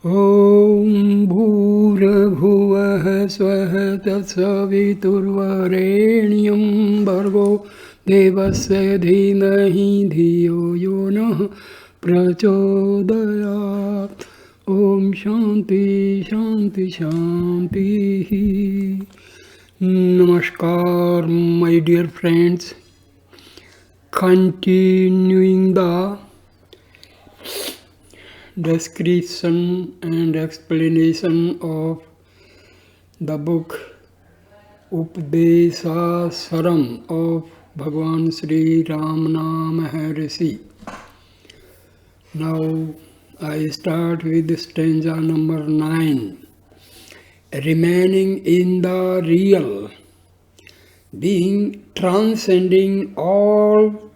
ॐ भूर्भुवः स्वः तत्सवितुर्वरेण्यं भर्गो देवस्य धीमहि धियो यो नः प्रचोदयात्। ॐ शान्ति शान्ति शान्तिः। Namaskar, my dear friends. Continuing the description and explanation of the book Upadeshasaram of Bhagavan Sri Ramana Maharishi. Now I start with stanza number 9. Remaining in the real, being transcending all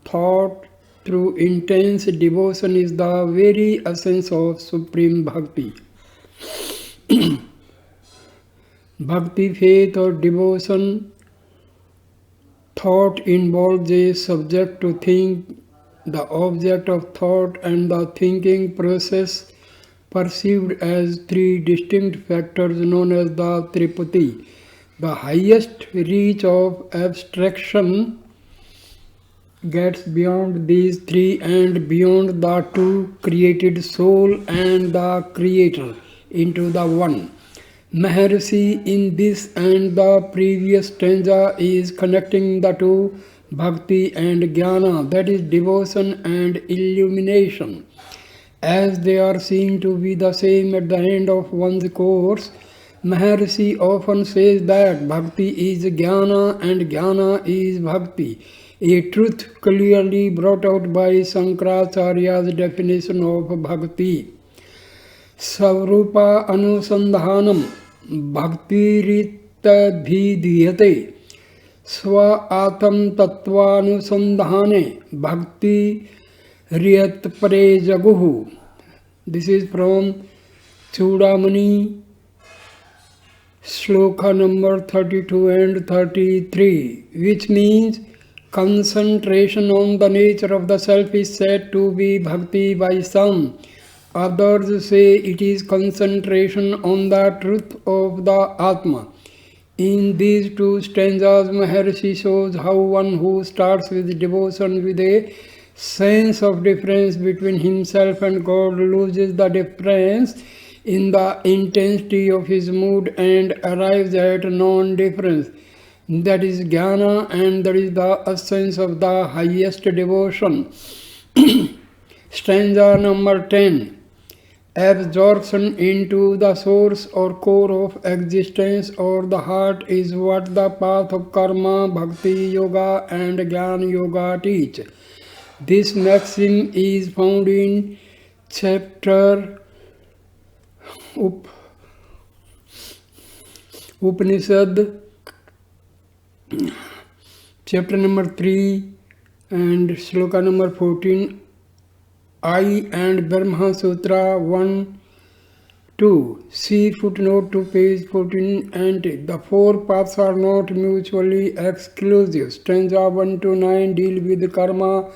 thought through intense devotion is the very essence of supreme bhakti. Bhakti, faith or devotion, thought involves a subject to think, the object of thought and the thinking process perceived as three distinct factors known as the Tripati. The highest reach of abstraction gets beyond these three and beyond the two, created soul and the creator, into the one. Maharishi in this and the previous stanza is connecting the two, bhakti and jnana, that is devotion and illumination, as they are seen to be the same at the end of one's course. Maharishi often says that bhakti is jnana and jnana is bhakti, a truth clearly brought out by Shankaracharya's definition of bhakti. Savrupa anusandhanam bhaktiritadhidhyate swa atam tattvanusandhane bhakti riyat pare jaguhu. This is from Chudamani, Shloka number 32 and 33, which means concentration on the nature of the self is said to be bhakti by some. Others say it is concentration on the truth of the Atma. In these two stanzas, Maharishi shows how one who starts with devotion with a sense of difference between himself and God loses the difference in the intensity of his mood and arrives at non-difference. That is jnana, and that is the essence of the highest devotion. Stanza number 10. Absorption into the source or core of existence or the heart is what the path of karma, bhakti yoga and jnana yoga teach. This maxim is found in chapter Upanishad, chapter number 3 and shloka number 14, I and Brahma Sutra 1-2. See footnote to page 14 and the four paths are not mutually exclusive. Stanza 1-9 deal with karma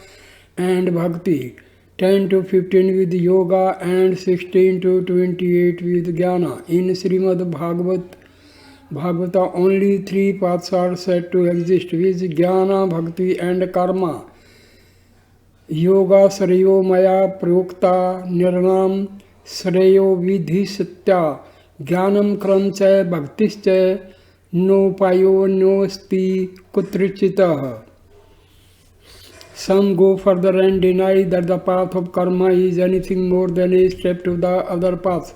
and bhakti, 10-15 with yoga and 16-28 with jnana. In Srimad Bhagavata only three paths are said to exist, which jnana, bhakti and karma. Yoga Shreyo Maya Prokta Nirnam Shreyo Vidhi Satya Jnanam Kramcha Bhaktischa No Payo No Sti Kutrichitah. Some go further and deny that the path of karma is anything more than a step to the other path.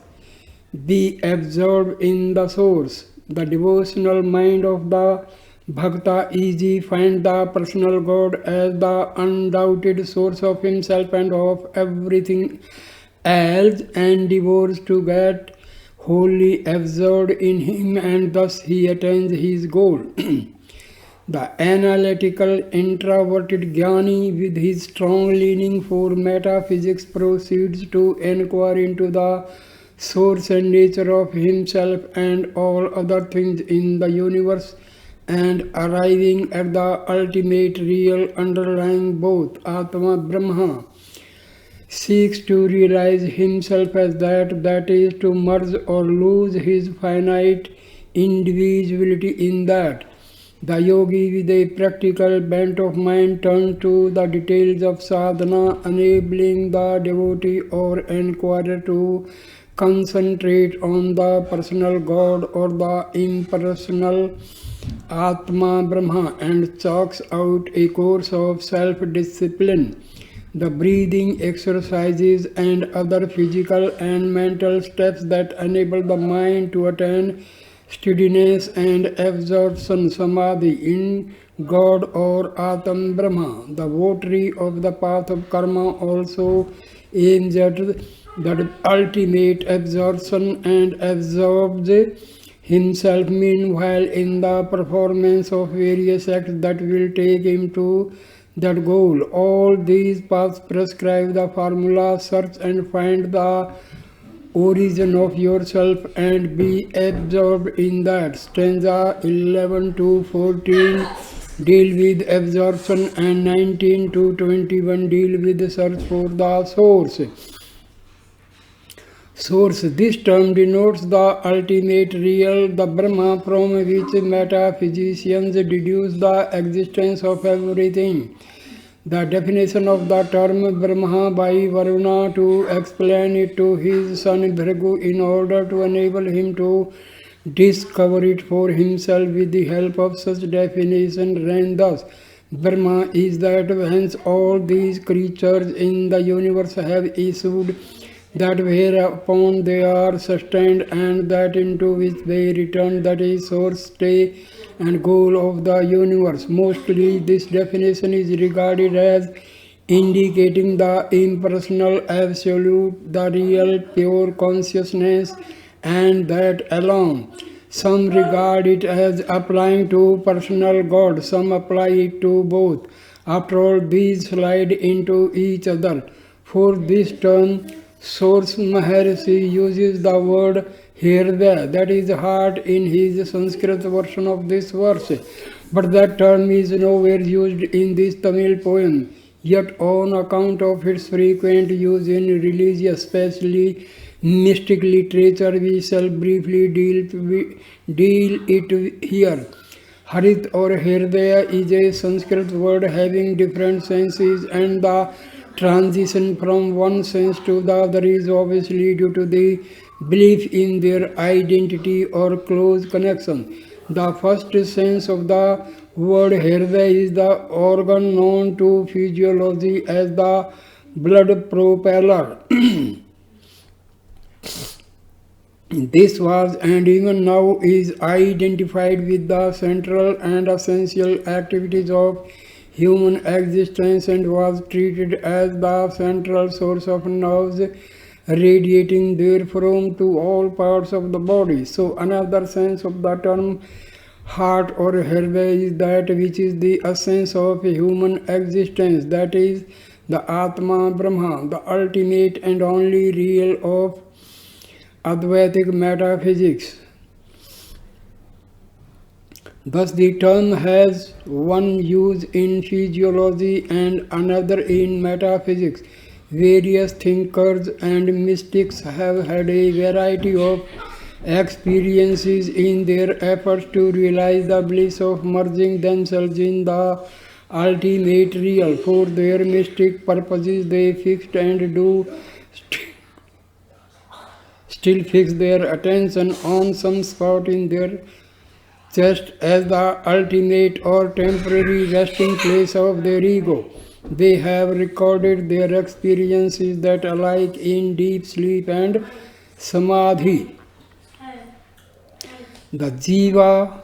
Be absorbed in the source. The devotional mind of the Bhakta easy find the personal God as the undoubted source of himself and of everything else, and endeavors to get wholly absorbed in him, and thus he attains his goal. The analytical introverted jnani with his strong leaning for metaphysics proceeds to inquire into the source and nature of himself and all other things in the universe, and arriving at the ultimate real underlying both Atma Brahma. seeks to realize himself as that is, to merge or lose his finite individuality in that. The yogi with a practical bent of mind turns to the details of sadhana, enabling the devotee or inquirer to concentrate on the personal God or the impersonal Atma Brahma and chalks out a course of self-discipline. The breathing exercises and other physical and mental steps that enable the mind to attain steadiness and absorption samadhi in God or Atam Brahma. The votary of the path of karma also aims at the ultimate absorption and absorbs himself meanwhile in the performance of various acts that will take him to that goal. All these paths prescribe the formula: search and find the origin of yourself and be absorbed in that. Stanza 11 to 14 deal with absorption and 19 to 21 deal with the search for the source. Source. This term denotes the ultimate real, the Brahma, from which metaphysicians deduce the existence of everything. The definition of the term Brahma by Varuna to explain it to his son Bhrigu in order to enable him to discover it for himself with the help of such definition ran thus: Brahma is that whence all these creatures in the universe have issued, that whereupon they are sustained, and that into which they return, that is source, stay, and goal of the universe. Mostly this definition is regarded as indicating the impersonal absolute, the real pure consciousness, and that alone. Some regard it as applying to personal God, some apply it to both. After all, these slide into each other. For this term, Source Maharshi uses the word Hirda, that is heart, in his Sanskrit version of this verse. But that term is nowhere used in this Tamil poem. Yet on account of its frequent use in religious, especially mystic literature, we shall briefly deal it here. Harit or Hirdaya is a Sanskrit word having different senses, and the transition from one sense to the other is obviously due to the belief in their identity or close connection. The first sense of the word Hirday is the organ known to physiology as the blood propeller. This was and even now is identified with the central and essential activities of human existence and was treated as the central source of nerves radiating therefrom to all parts of the body. So another sense of the term heart or Hirday is that which is the essence of human existence, that is the Atma Brahma, the ultimate and only real of Advaitic metaphysics. Thus the term has one use in physiology and another in metaphysics. Various thinkers and mystics have had a variety of experiences in their efforts to realize the bliss of merging themselves in the ultimate real. For their mystic purposes they fixed and do still fix their attention on some spot in their chest as the ultimate or temporary resting place of their ego. They have recorded their experiences that alike in deep sleep and samadhi. The jiva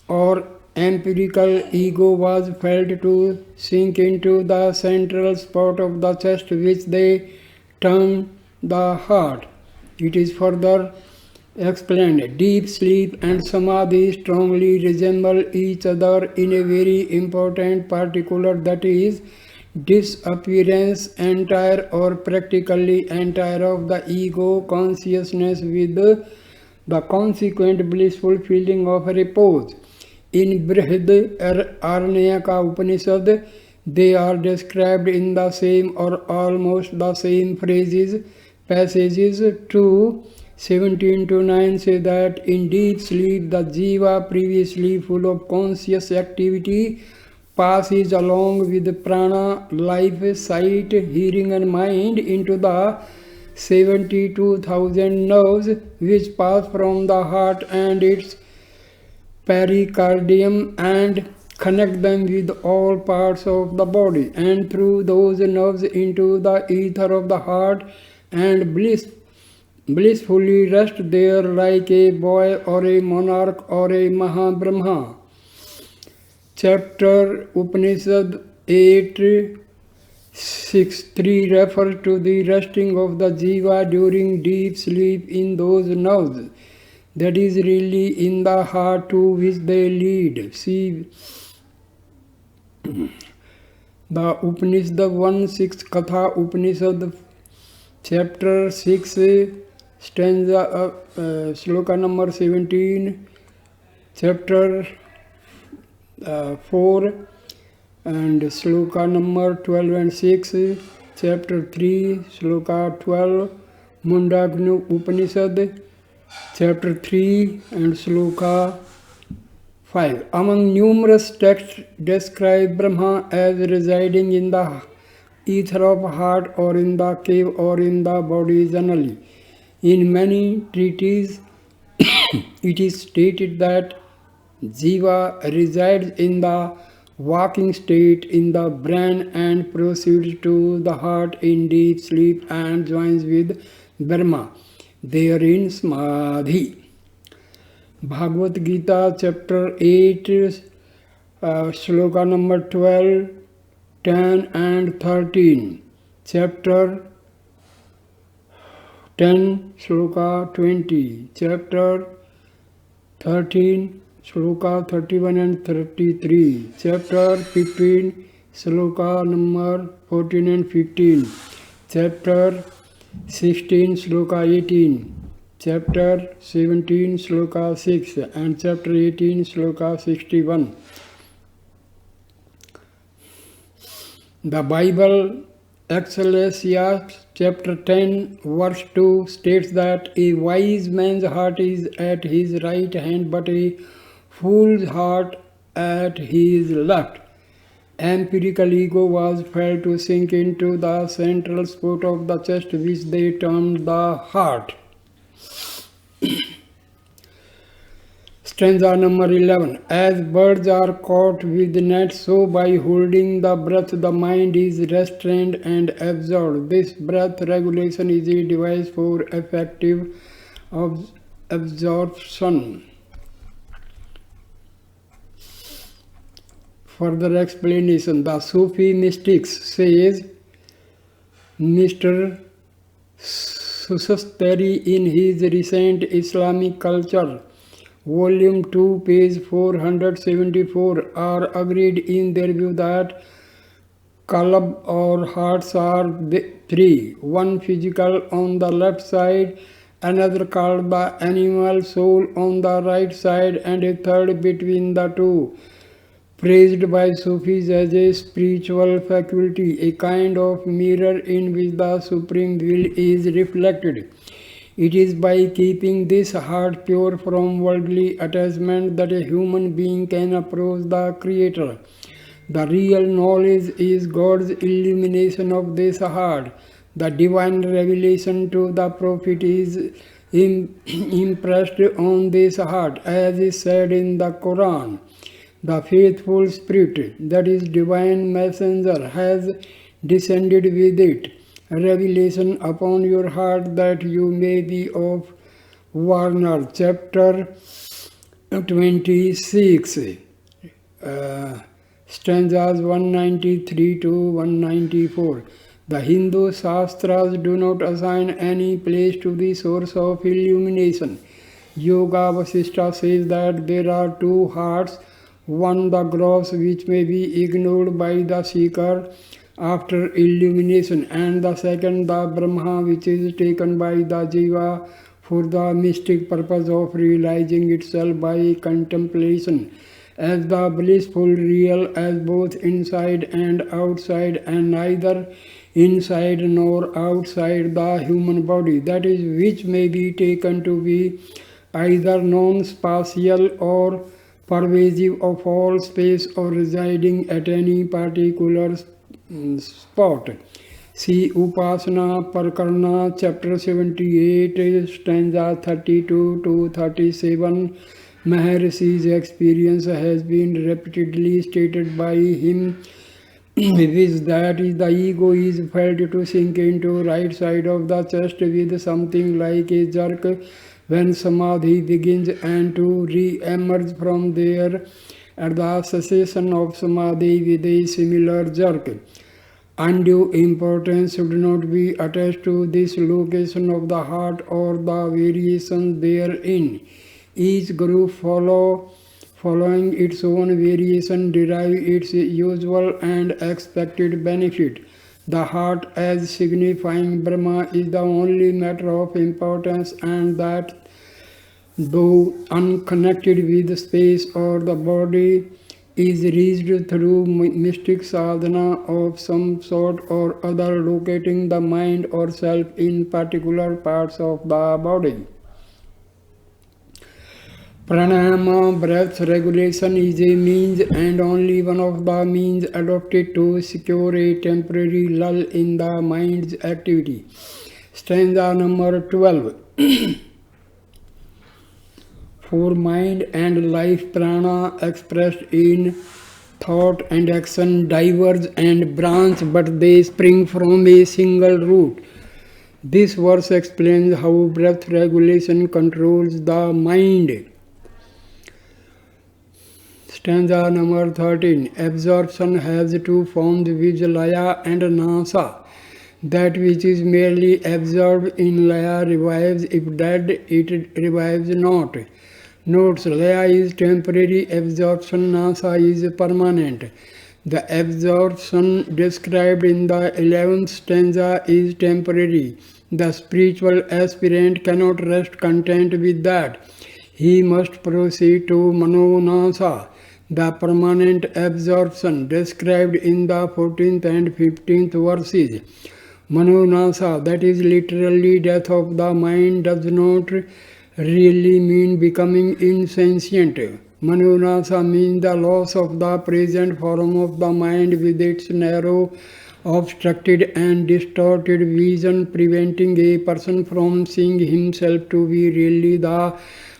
or empirical ego was felt to sink into the central spot of the chest, which they termed the heart. It is further explained. Deep sleep and samadhi strongly resemble each other in a very important particular, that is, disappearance entire or practically entire of the ego consciousness with the consequent blissful feeling of repose. In Brihad Aranyaka Upanishad, They are described in the same or almost the same passages. 2:17 to 9 say that in deep sleep the jiva, previously full of conscious activity, passes along with prana, life, sight, hearing and mind into the 72,000 nerves which pass from the heart and its pericardium and connect them with all parts of the body, and through those nerves into the ether of the heart, and blissfully rest there like a boy or a monarch or a Mahabrahma. Chapter Upanishad 8:6-3 refers to the resting of the jiva during deep sleep in those nerves, that is really in the heart to which they lead. See the Upanishad 1:6 Katha Upanishad, chapter 6, stanza sloka number 17, chapter 4 and sloka number 12 and 6, chapter 3 sloka 12, Mundakya Upanishad, chapter 3 and sloka 5. Among numerous texts describe Brahma as residing in the ether of heart or in the cave or in the body generally. In many treatises, it is stated that jiva resides in the waking state in the brain and proceeds to the heart in deep sleep and joins with Brahma there in Samadhi. Bhagavad Gita chapter 8 sloka number 12, 10 and 13, chapter 10 sloka 20, chapter 13 sloka 31 and 33, chapter 15 sloka number 14 and 15, chapter 16 sloka 18, chapter 17 sloka 6 and chapter 18 sloka 61. The Bible Ecclesiastes chapter 10 verse 2 states that a wise man's heart is at his right hand but a fool's heart at his left. Empirical ego was felt to sink into the central spot of the chest which they termed the heart. Stanza number 11. As birds are caught with nets, so by holding the breath the mind is restrained and absorbed. This breath regulation is a device for effective absorption. Further explanation. The Sufi mystics says Mr. Susastari in his recent Islamic Culture, Volume 2, page 474, are agreed in their view that qalb or hearts are three, one physical on the left side, another called the animal soul on the right side, and a third between the two, praised by Sufis as a spiritual faculty, a kind of mirror in which the supreme will is reflected. It is by keeping this heart pure from worldly attachment that a human being can approach the Creator. The real knowledge is God's illumination of this heart. The divine revelation to the prophet is impressed on this heart, as is said in the Quran. The faithful spirit, that is divine messenger, has descended with it. Revelation upon your heart that you may be of Warner, chapter 26, stanzas 193 to 194. The Hindu Shastras do not assign any place to the source of illumination. Yoga Vasishtha says that there are two hearts, one the gross which may be ignored by the seeker after illumination, and the second the Brahma which is taken by the Jiva for the mystic purpose of realizing itself by contemplation. as the blissful real, as both inside and outside, and neither inside nor outside the human body, that is, which may be taken to be either non-spatial or pervasive of all space or residing at any particular spot. See Upasana Prakarana, chapter 78, stanza 32 to 37. Maharishi's experience has been repeatedly stated by him, which that is the ego is felt to sink into right side of the chest with something like a jerk when samadhi begins, and to re-emerge from there at the cessation of samadhi with a similar jerk. Undue importance should not be attached to this location of the heart or the variations therein. Each group following its own variation derive its usual and expected benefit. The heart as signifying Brahma is the only matter of importance, and that, though unconnected with space or the body, is reached through mystic sadhana of some sort or other, locating the mind or self in particular parts of the body. Pranayama, breath regulation, is a means and only one of the means adopted to secure a temporary lull in the mind's activity. Stanza number 12. For mind and life, prana expressed in thought and action diverge and branch, but they spring from a single root. This verse explains how breath regulation controls the mind. Stanza number 13. Absorption has two forms, Vijlaya and Nasa. That which is merely absorbed in Laya revives; if dead, it revives not. Notes: Laya is temporary, absorption, Nasa is permanent. The absorption described in the 11th stanza is temporary. The spiritual aspirant cannot rest content with that. He must proceed to Manonasa, the permanent absorption described in the 14th and 15th verses. Manonasa, that is literally death of the mind, does not really mean becoming insentient. Manonasa means the loss of the present form of the mind with its narrow, obstructed and distorted vision, preventing a person from seeing himself to be really the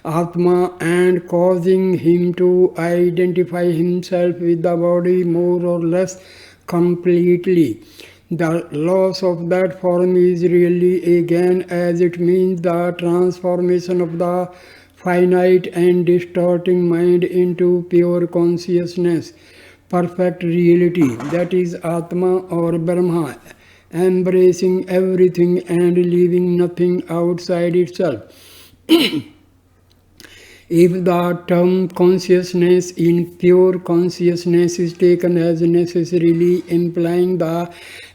Atma and causing him to identify himself with the body more or less completely. The loss of that form is really a gain, as it means the transformation of the finite and distorting mind into pure consciousness, perfect reality, that is Atma or Brahma, embracing everything and leaving nothing outside itself. If the term consciousness in pure consciousness is taken as necessarily implying the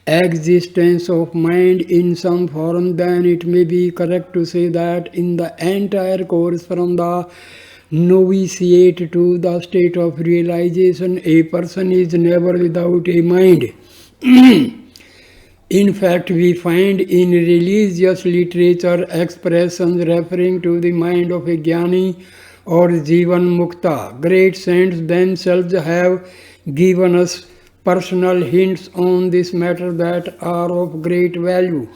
existence of mind in some form, then it may be correct to say that in the entire course from the novitiate to the state of realization, a person is never without a mind. In fact, we find in religious literature expressions referring to the mind of a jnani or Jivan Mukta. Great saints themselves have given us personal hints on this matter that are of great value.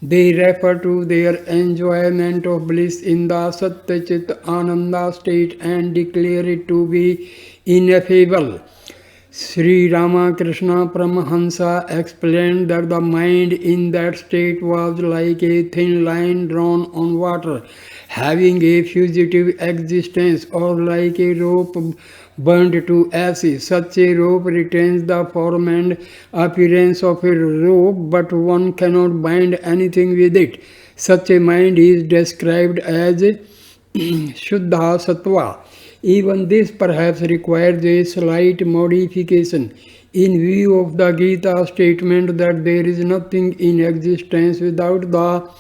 They refer to their enjoyment of bliss in the Satyachit Ananda state and declare it to be ineffable. Sri Ramakrishna Paramahansa explained that the mind in that state was like a thin line drawn on water, having a fugitive existence, or like a rope burned to ashes. Such a rope retains the form and appearance of a rope, but one cannot bind anything with it. Such a mind is described as Shuddha Sattva. Even this perhaps requires a slight modification in view of the Gita statement that there is nothing in existence without the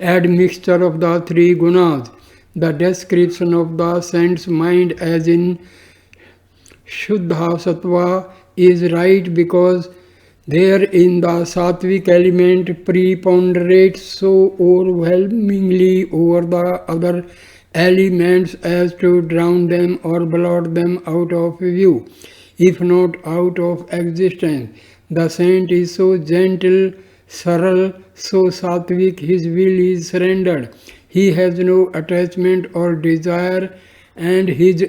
admixture of the three gunas. The description of the saint's mind as in Shuddha Sattva is right because therein the sattvic element preponderates so overwhelmingly over the other elements as to drown them or blot them out of view, if not out of existence. The saint is so gentle, saral, so sattvic, his will is surrendered. He has no attachment or desire, and his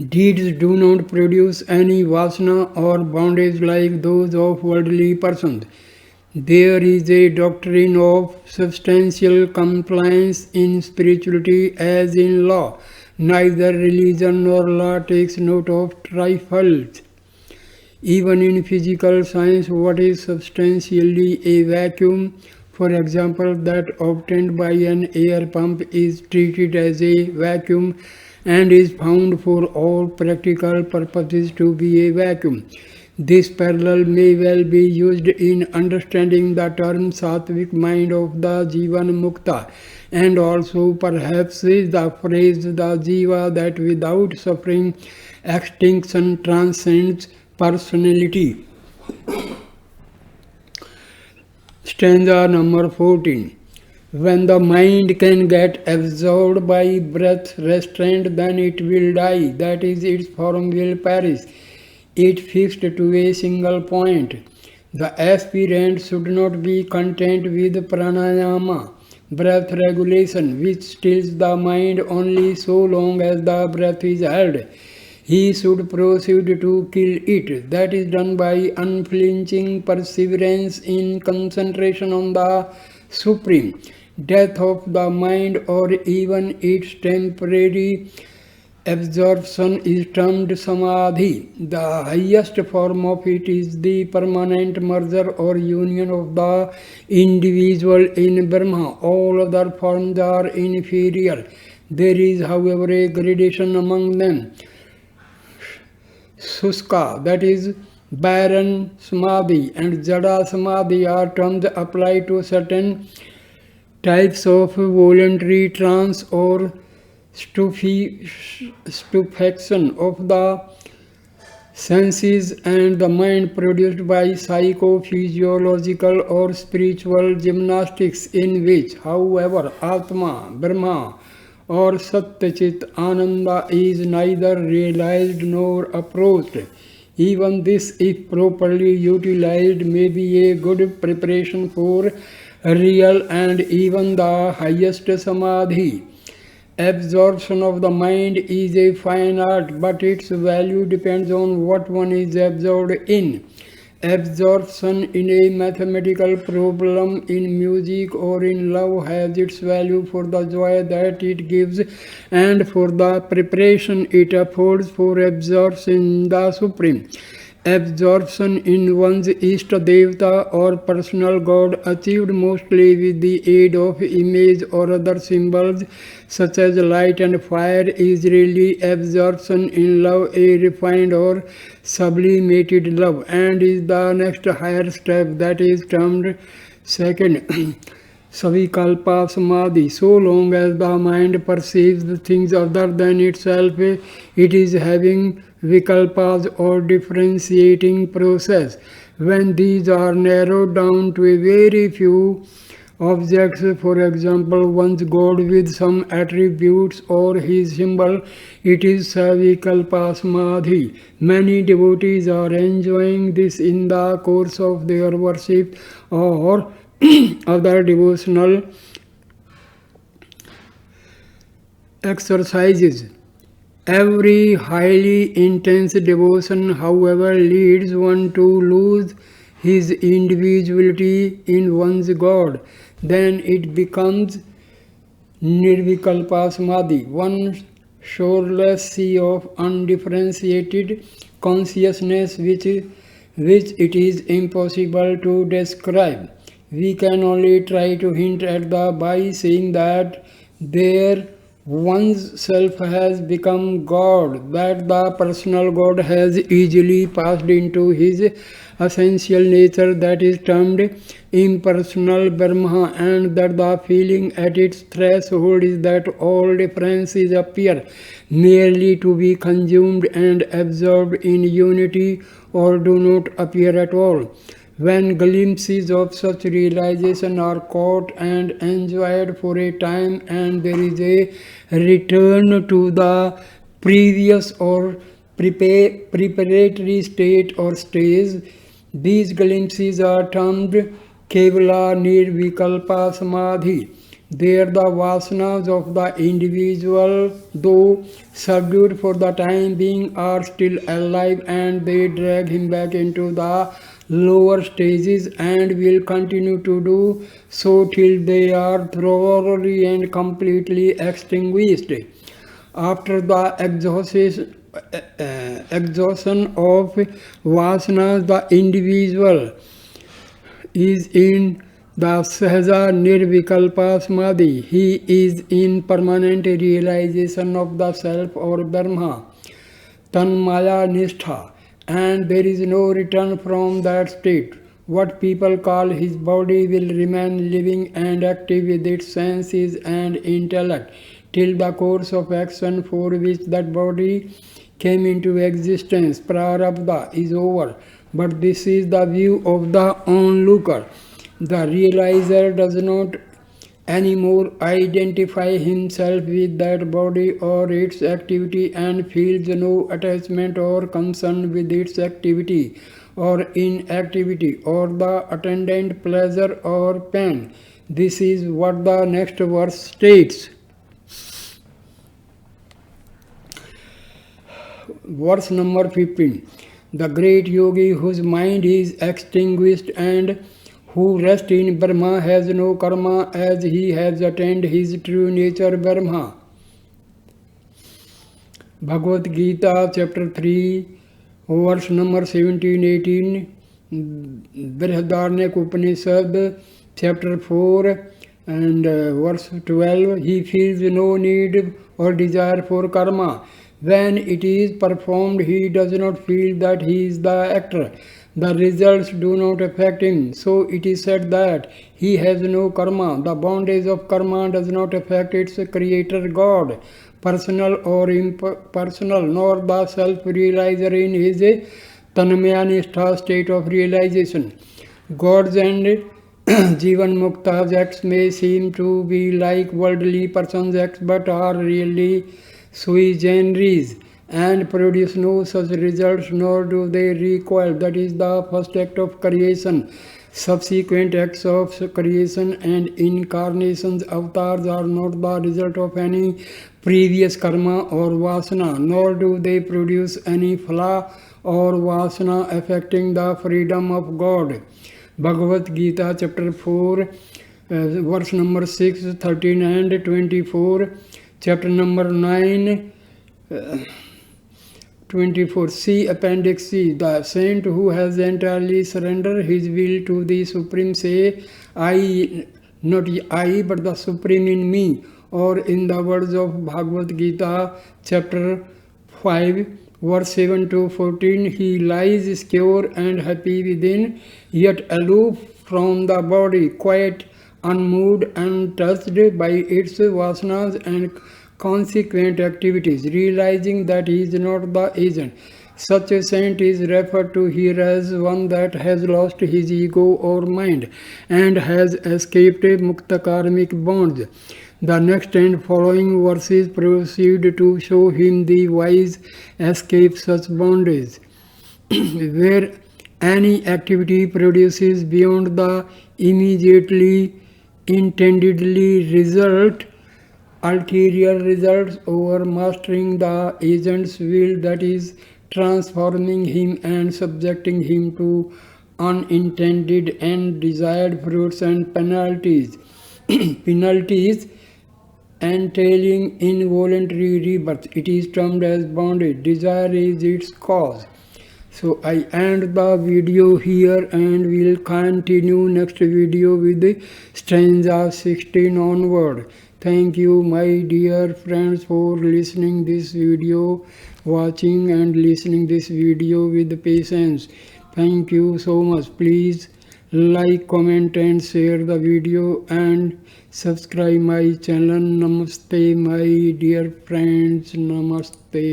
deeds do not produce any vasana or bondage like those of worldly persons. There is a doctrine of substantial compliance in spirituality as in law. Neither religion nor law takes note of trifles. Even in physical science, what is substantially a vacuum, for example, that obtained by an air pump is treated as a vacuum and is found for all practical purposes to be a vacuum. This parallel may well be used in understanding the term sattvic mind of the Jivan Mukta, and also perhaps the phrase the Jiva that without suffering extinction transcends personality. Stanza number 14. When the mind can get absorbed by breath restraint, then it will die, that is, its form will perish. It fixed to a single point. The aspirant should not be content with pranayama, breath regulation, which stills the mind only so long as the breath is held. He should proceed to kill it. That is done by unflinching perseverance in concentration on the Supreme. Death of the mind or even its temporary absorption is termed samadhi. The highest form of it is the permanent merger or union of the individual in Brahma. All other forms are inferior. There is, however, a gradation among them. Suska, that is barren samadhi, and jada samadhi are terms applied to certain types of voluntary trance or stupefaction of the senses and the mind produced by psychophysiological or spiritual gymnastics, in which, however, Atma, Brahma, or Satyachit Ananda is neither realized nor approached. Even this, if properly utilized, may be a good preparation for real and even the highest samadhi. Absorption of the mind is a fine art, but its value depends on what one is absorbed in. Absorption in a mathematical problem, in music, or in love has its value for the joy that it gives and for the preparation it affords for absorption in the Supreme. Absorption in one's Ishta Devata or personal God, achieved mostly with the aid of image or other symbols such as light and fire, is really absorption in love, a refined or sublimated love, and is the next higher step, that is termed second Savikalpa Samadhi. So long as the mind perceives the things other than itself, it is having vikalpas or differentiating process. When these are narrowed down to a very few objects, for example, one's God with some attributes or his symbol, it is Savikalpa Samadhi. Many devotees are enjoying this in the course of their worship or other devotional exercises. Every highly intense devotion, however, leads one to lose his individuality in one's God. Then it becomes Nirvikalpa Samadhi, one shoreless sea of undifferentiated consciousness which it is impossible to describe. We can only try to hint at the by saying that there one's self has become God, that the personal God has easily passed into his essential nature that is termed impersonal Brahma, and that the feeling at its threshold is that all differences appear merely to be consumed and absorbed in unity or do not appear at all. When glimpses of such realization are caught and enjoyed for a time, and there is a return to the previous or preparatory state or stage, these glimpses are termed Kevala Nirvikalpa Samadhi. There the vasanas of the individual, though subdued for the time being, are still alive, and they drag him back into the lower stages and will continue to do so till they are thoroughly and completely extinguished. After the exhaustion of vasanas, the individual is in the Sahaja Nirvikalpa Samadhi. He is in permanent realization of the self or Brahma, Tanmaya Nishtha, and there is no return from that state. What people call his body will remain living and active with its senses and intellect till the course of action for which that body came into existence, prarabdha, is over. But this is the view of the onlooker. The realizer does not anymore identify himself with that body or its activity and feels no attachment or concern with its activity or inactivity or the attendant pleasure or pain. This is what the next verse states. Verse number 15. The great yogi whose mind is extinguished and who rests in Brahma has no karma as he has attained his true nature Brahma. Bhagavad Gita chapter 3 verse number 17-18, Brihadaranyaka Upanishad chapter 4 and verse 12. He feels no need or desire for karma. When it is performed, he does not feel that he is the actor. The results do not affect him. So it is said that he has no karma. The bondage of karma does not affect its creator God, personal or impersonal, nor the self-realizer in his Tanmaya state of realization. God's and Jivan Mukta's acts may seem to be like worldly person's acts, but are really sui generis and produce no such results, nor do they recoil. That is the first act of creation. Subsequent acts of creation and incarnations, avatars, are not the result of any previous karma or vasana, nor do they produce any phala or vasana affecting the freedom of God. Bhagavad Gita chapter 4 verse number 6, 13 and 24, chapter number 9 24. See Appendix C. The saint who has entirely surrendered his will to the Supreme say, I, not I, but the Supreme in me. Or in the words of Bhagavad Gita, chapter 5, verse 7 to 14, he lies secure and happy within, yet aloof from the body, quiet, unmoved, untouched by its vasanas and consequent activities, realizing that he is not the agent. Such a saint is referred to here as one that has lost his ego or mind and has escaped mukta karmic bonds. The next and following verses proceed to show him the wise escape such bondage. Where any activity produces beyond the immediately intendedly result, ulterior results over mastering the agent's will, that is, transforming him and subjecting him to unintended and desired fruits and penalties. Penalties entailing involuntary rebirth. It is termed as bondage. Desire is its cause. So I end the video here and will continue next video with stanza 16 onward. Thank you, my dear friends, for listening this video, watching and listening this video with patience. Thank you so much. Please like, comment and share the video and subscribe my channel. Namaste, my dear friends. Namaste.